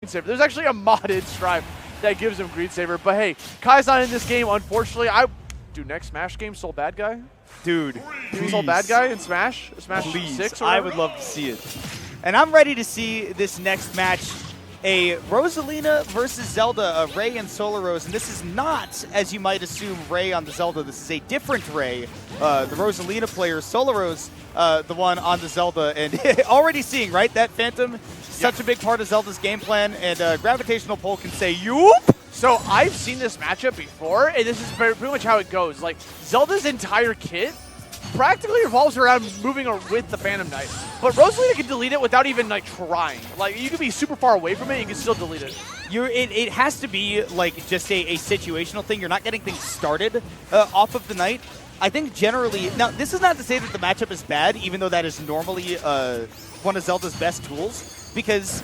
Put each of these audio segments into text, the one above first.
Saber. There's actually a modded stripe that gives him Green Saber. But hey, Kai's not in this game, unfortunately. Dude, next Smash game, Soul Bad Guy? Dude, Please. Soul Bad Guy in Smash? Smash please. 6 or I whatever? would love to see it. And I'm ready to see this next match. A Rosalina versus Zelda, Ray and Solarose, and this is not, as you might assume, Ray on the Zelda. This is a different Ray, the Rosalina player, Solarose, the one on the Zelda, and already seeing, right, that Phantom, such a big part of Zelda's game plan, and Gravitational Pull can say, yoop! So I've seen this matchup before, and this is pretty much how it goes. Like, Zelda's entire kit practically revolves around moving with the Phantom Knight. But Rosalina can delete it without even, like, trying. Like, you can be super far away from it, and you can still delete it. It has to be, like, just a situational thing. You're not getting things started off of the Knight. I think generally, now, this is not to say that the matchup is bad, even though that is normally one of Zelda's best tools, because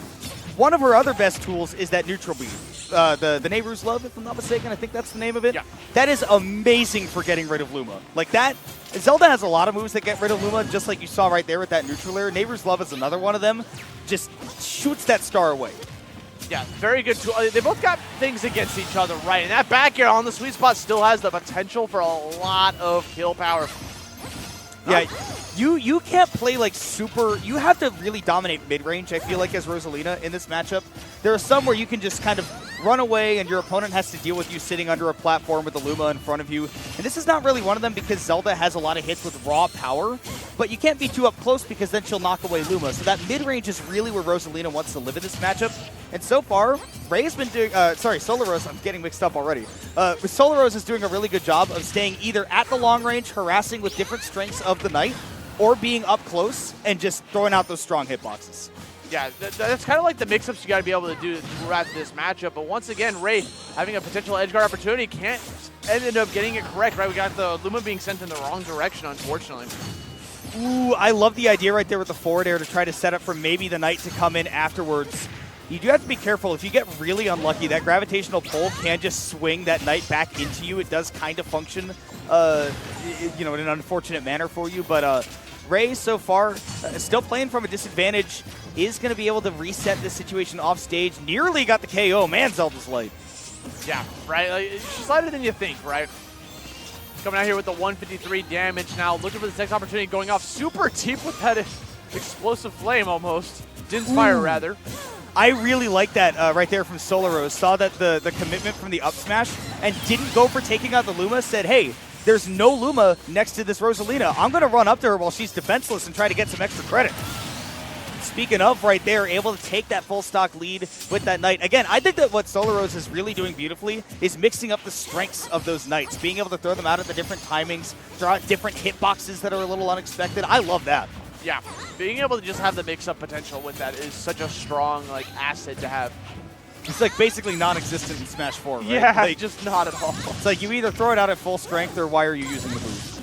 one of her other best tools is that neutral beam. The Nehru's Love, if I'm not mistaken. I think that's the name of it. Yeah. That is amazing for getting rid of Luma. Like that, Zelda has a lot of moves that get rid of Luma, just like you saw right there with that neutral air. Nehru's Love is another one of them. Just shoots that star away. Yeah, very good tool. They both got things against each other, right? And that back air on the sweet spot still has the potential for a lot of kill power. Yeah, you can't play like super. You have to really dominate mid-range, I feel like, as Rosalina in this matchup. There are some where you can just kind of run away and your opponent has to deal with you sitting under a platform with the Luma in front of you. And this is not really one of them because Zelda has a lot of hits with raw power, but you can't be too up close because then she'll knock away Luma. So that mid-range is really where Rosalina wants to live in this matchup. And so far, Ray's been doing, Solarose, I'm getting mixed up already. Solarose is doing a really good job of staying either at the long range, harassing with different strengths of the Knight, or being up close and just throwing out those strong hitboxes. Yeah, that's kind of like the mix-ups you got to be able to do throughout this matchup. But once again, Ray having a potential edge guard opportunity can't end up getting it correct, right? We got the Luma being sent in the wrong direction, unfortunately. Ooh, I love the idea right there with the forward air to try to set up for maybe the Knight to come in afterwards. You do have to be careful. If you get really unlucky, that gravitational pull can just swing that Knight back into you. It does kind of function, in an unfortunate manner for you. But Ray, so far, still playing from a disadvantage, is going to be able to reset this situation off stage. Nearly got the KO. Man, Zelda's light. Yeah, right? Like, she's lighter than you think, right? Coming out here with the 153 damage now. Looking for this next opportunity, going off super deep with that explosive flame almost. Din's Fire, rather. I really like that right there from Solarose. Saw that the commitment from the up smash and didn't go for taking out the Luma. Said, hey, there's no Luma next to this Rosalina. I'm going to run up to her while she's defenseless and try to get some extra credit. Speaking of right there, able to take that full stock lead with that Knight. Again, I think that what Solarose is really doing beautifully is mixing up the strengths of those Knights, being able to throw them out at the different timings, throw out different hitboxes that are a little unexpected. I love that. Yeah, being able to just have the mix-up potential with that is such a strong asset to have. It's like basically non-existent in Smash 4, right? Yeah, like, just not at all. It's like you either throw it out at full strength or why are you using the boost?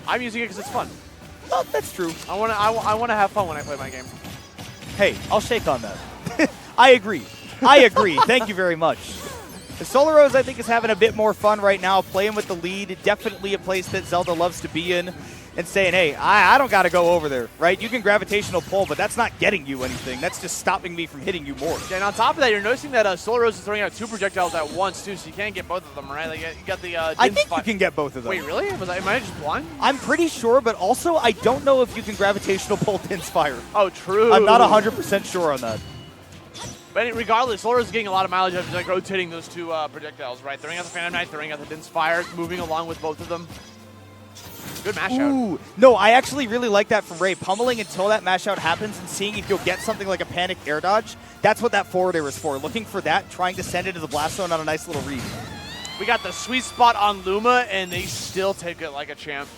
I'm using it because it's fun. Well, that's true. I want to have fun when I play my game. Hey, I'll shake on that. I agree. Thank you very much. Solarose, I think, is having a bit more fun right now, playing with the lead. Definitely a place that Zelda loves to be in. And saying, hey, I don't got to go over there, right? You can gravitational pull, but that's not getting you anything. That's just stopping me from hitting you more. And on top of that, you're noticing that Solarose is throwing out 2 projectiles at once, too, so you can't get both of them, right? Like, you got the I think you can get both of them. Wait, really? Am I just blind? I'm pretty sure, but also I don't know if you can gravitational pull Din's Fire. Oh, true. I'm not 100% sure on that. But regardless, Solarose is getting a lot of mileage of rotating those 2 projectiles, right? Throwing out the Phantom Knight, throwing out the Din's Fire, moving along with both of them. Good mash out. Ooh, no, I actually really like that from Ray. Pummeling until that mash out happens and seeing if you'll get something like a panic air dodge. That's what that forward air is for. Looking for that, trying to send it to the blast zone on a nice little read. We got the sweet spot on Luma, and they still take it like a champ.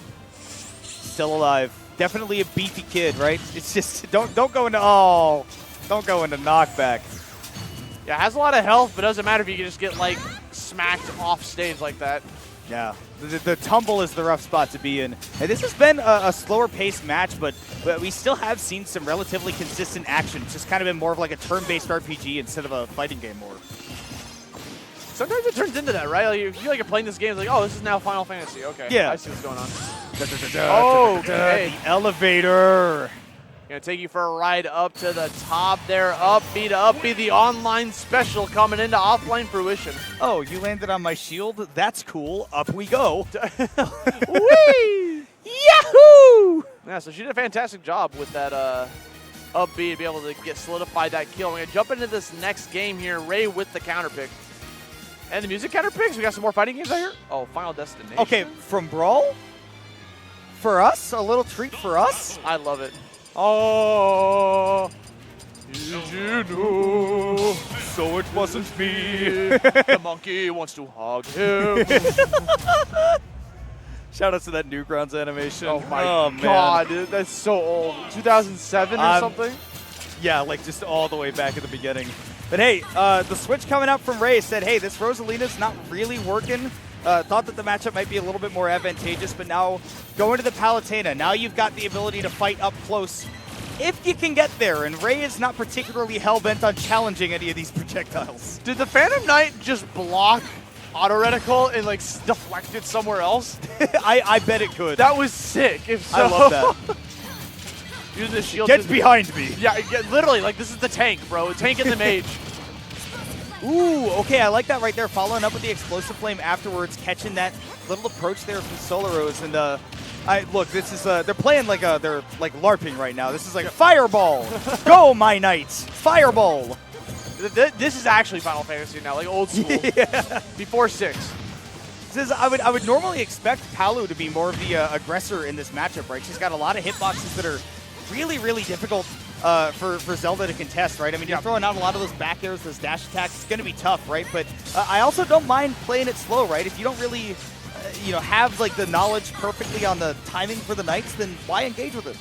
Still alive. Definitely a beefy kid, right? It's just don't go into knockback. Yeah, has a lot of health, but doesn't matter if you can just get smacked off stage like that. Yeah, the tumble is the rough spot to be in. And this has been a slower paced match, but we still have seen some relatively consistent action. It's just kind of been more of like a turn-based RPG instead of a fighting game more. Sometimes it turns into that, right? Like, you feel like you're playing this game, it's like, oh, this is now Final Fantasy. Okay, yeah. I see what's going on. Okay. The elevator. Gonna take you for a ride up to the top there. Up B to up B, the online special coming into offline fruition. Oh, you landed on my shield? That's cool. Up we go. Whee! Yahoo! Yeah, so she did a fantastic job with that up B to be able to get solidified that kill. We're gonna jump into this next game here. Ray with the counter pick. And the music counter picks, we got some more fighting games out here. Oh, Final Destination. Okay, from Brawl? For us? A little treat for us? I love it. Oh, did you know? So it wasn't me. The monkey wants to hug him. Shout out to that Newgrounds animation. Oh my god, dude, that's so old. 2007 or something? Yeah, like just all the way back at the beginning. But hey, the switch coming out from Ray said, hey, this Rosalina's not really working. Thought that the matchup might be a little bit more advantageous, but now going to the Palutena. Now you've got the ability to fight up close if you can get there, and Ray is not particularly hell-bent on challenging any of these projectiles. Did the Phantom Knight just block auto reticle and like deflect it somewhere else? I bet it could. That was sick. If so, I love that. Using the shield. Get behind me. Yeah, literally, like this is the tank, bro. Tank and the mage. Ooh, okay, I like that right there. Following up with the explosive flame afterwards, catching that little approach there from Solarose. And look, this is they're playing like they're like LARPing right now. This is like fireball, go my knights, fireball. This is actually Final Fantasy now, like old school. Yeah. Before 6. This is, I would normally expect Palu to be more of the aggressor in this matchup, right? She's got a lot of hitboxes that are really, really difficult for Zelda to contest, right? I mean, you're throwing out a lot of those back airs, those dash attacks. It's going to be tough, right? But I also don't mind playing it slow, right? If you don't really, have like the knowledge perfectly on the timing for the knights, then why engage with it?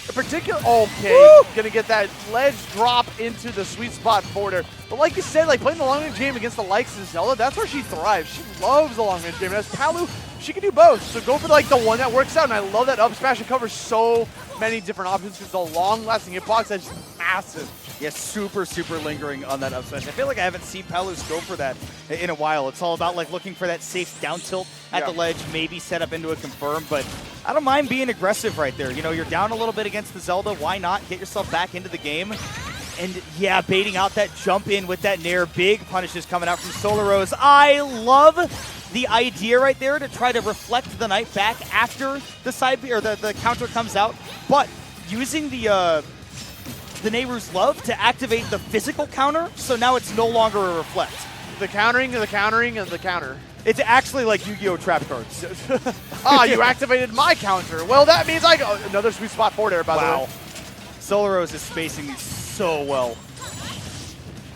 In particular, okay, gonna get that ledge drop into the sweet spot forward air. But like you said, like playing the long range game against the likes of Zelda, that's where she thrives. She loves the long range game. And as Palu, she can do both. So go for like the one that works out. And I love that up smash. It covers so many different options because the long lasting hitbox that's just massive. Yeah, super, super lingering on that up smash. I feel like I haven't seen Palus go for that in a while. It's all about like looking for that safe down tilt at the ledge, maybe set up into a confirm, but I don't mind being aggressive right there. You're down a little bit against the Zelda. Why not get yourself back into the game? And yeah, baiting out that jump in with that nair. Big punishes coming out from Solarose. I love the idea right there to try to reflect the knight back after the side or the counter comes out, but using the Nehru's Love to activate the physical counter, so now it's no longer a reflect. The countering and the countering and the counter. It's actually like Yu-Gi-Oh! Trap cards. You activated my counter. Well, that means I go. Another sweet spot forward air, by the way. Solarose is spacing these so well.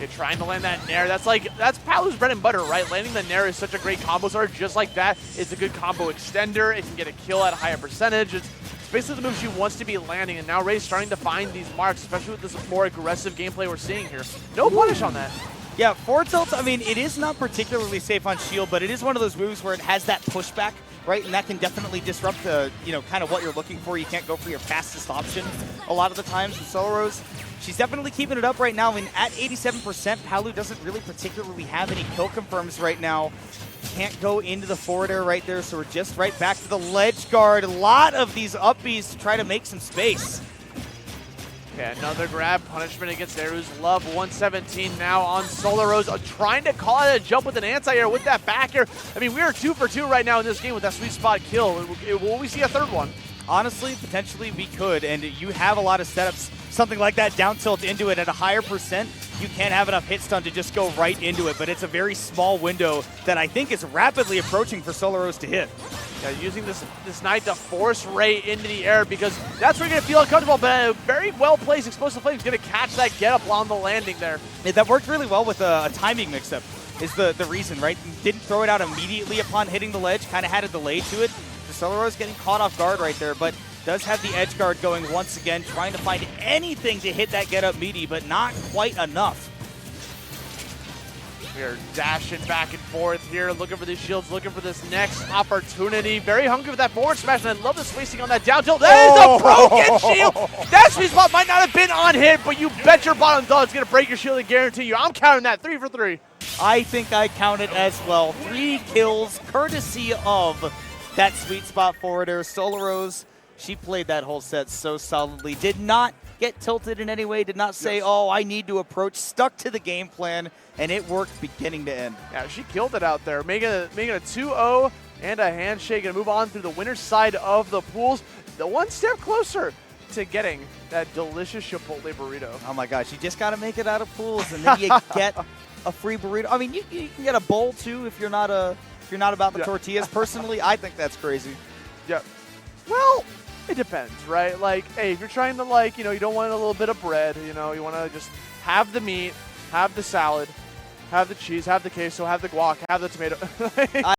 You're trying to land that nair. That's Palu's bread and butter, right? Landing the nair is such a great combo starter. Just like that, it's a good combo extender. It can get a kill at a higher percentage. It's basically the move she wants to be landing, and now Ray's starting to find these marks, especially with this more aggressive gameplay we're seeing here. No punish on that. Yeah, forward tilt, I mean, it is not particularly safe on shield, but it is one of those moves where it has that pushback, right? And that can definitely disrupt the, kind of what you're looking for. You can't go for your fastest option a lot of the times with Solarose. She's definitely keeping it up right now. I mean, at 87%, Palu doesn't really particularly have any kill confirms right now. Can't go into the forward air right there, so we're just right back to the ledge guard. A lot of these up Bs to try to make some space. Okay, another grab, punishment against Nehru's Love. 117 now on Solarose, trying to call it a jump with an anti-air with that back air. I mean, we are 2 for 2 right now in this game with that sweet spot kill. Will we see a third one? Honestly, potentially we could, and you have a lot of setups. Something like that down tilt into it at a higher percent, you can't have enough hit stun to just go right into it, but it's a very small window that I think is rapidly approaching for Solarose to hit. Yeah, using this knight to force Ray into the air because that's where you're going to feel uncomfortable, but a very well-placed explosive flame is going to catch that get-up on the landing there. Yeah, that worked really well with a timing mix-up is the reason, right? Didn't throw it out immediately upon hitting the ledge, kind of had a delay to it. Solarose getting caught off guard right there, but does have the edge guard going once again, trying to find anything to hit that get-up meaty, but not quite enough. We are dashing back and forth here, looking for these shields, looking for this next opportunity. Very hungry with that forward smash, and I love the spacing on that down tilt. That is a broken shield! That sweet spot might not have been on hit, but you bet your bottom dollar it's going to break your shield and guarantee you. I'm counting that 3 for 3. I think I count it as well. 3 kills, courtesy of that sweet spot forward air. Solarose, she played that whole set so solidly. Did not get tilted in any way, did not say, oh, I need to approach, stuck to the game plan, and it worked beginning to end. Yeah, she killed it out there, making it a 2-0 and a handshake, and move on through the winner's side of the pools. The one step closer to getting that delicious Chipotle burrito. Oh my gosh, you just got to make it out of pools, and then you get a free burrito. I mean, you can get a bowl too if you're not about the tortillas. Personally, I think that's crazy. Yeah. Well, it depends, right? Like, hey, if you're trying to, like, you know, you don't want a little bit of bread, you know, you want to just have the meat, have the salad, have the cheese, have the queso, have the guac, have the tomato.